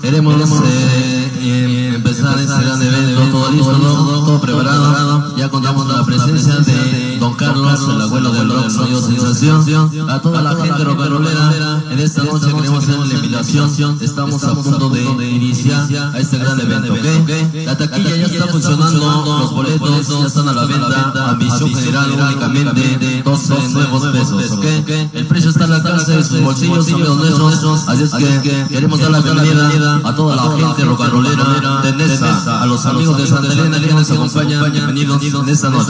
Queremos empezar este gran evento, todo listo, todo preparado. Ya contamos con la presencia de Don Carlos, el abuelo del rock, sonido sensación. A toda la gente rock'n'rollera, en esta noche queremos hacer la invitación. Estamos a punto de iniciar a este gran evento, ¿ok? La taquilla ya está funcionando, los boletos ya están a la venta. Admisión general únicamente 12 nuevos pesos, ¿ok? El precio está al alcance de sus bolsillos, amigos nuestros. Así es que queremos dar la bienvenida a toda la gente rock'n'rollera de Nesa, a los amigos de Santa Elena que nos acompañan. Bienvenidos en esta noche.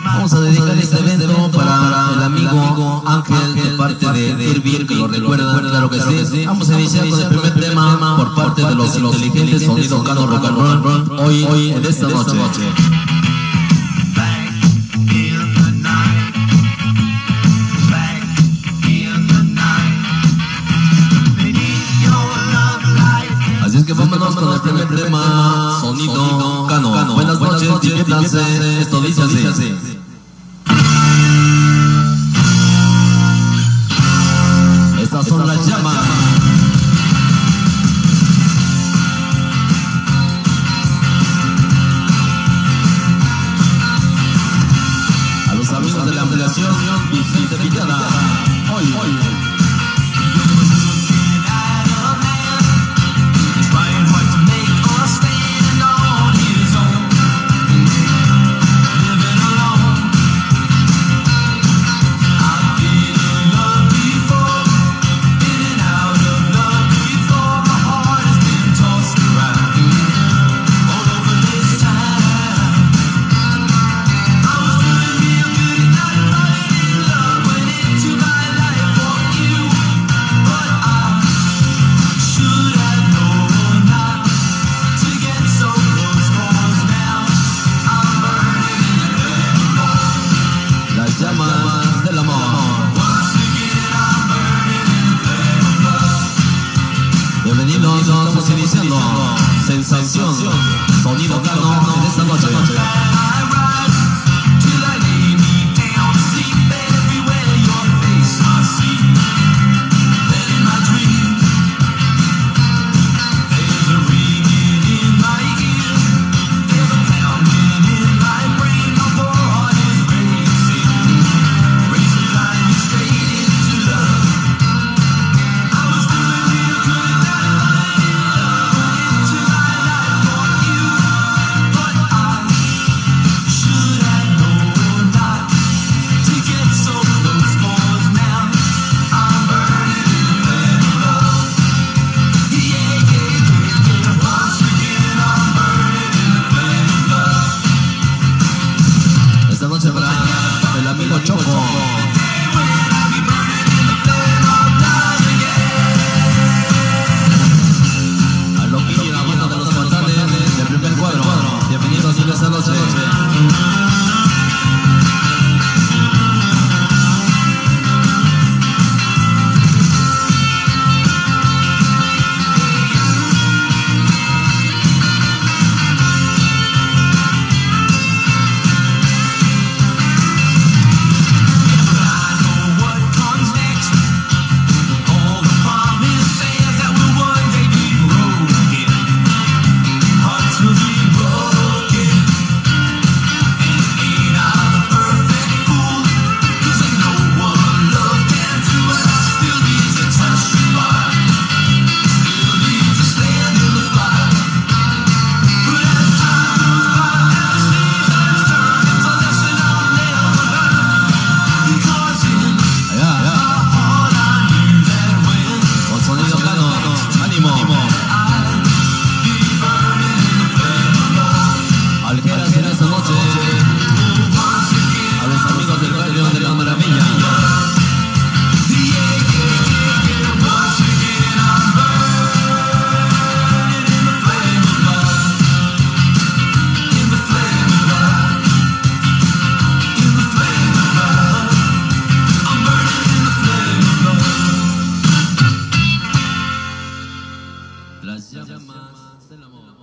Vamos a dedicar este evento para el amigo Ángel de parte de Irving, que lo recuerda, claro que sí. Vamos a iniciar con el primer tema por parte de los inteligentes Sonido Cano Rock and Roll hoy en esta noche. Así es que vámonos con el primer tema, Sonido Cano. Buenas noches, diviértanse, esto dice así. Estas son las llamas. A los amigos de la ampliación, Vicente Villada, hoy. Bienvenidos, estamos iniciando Sensación, Sonido Cano en esta noche. El amigo Choco. A lo que la banda de los fatales del primer cuadro. Bienvenidos en esta noche. Las llamas del amor.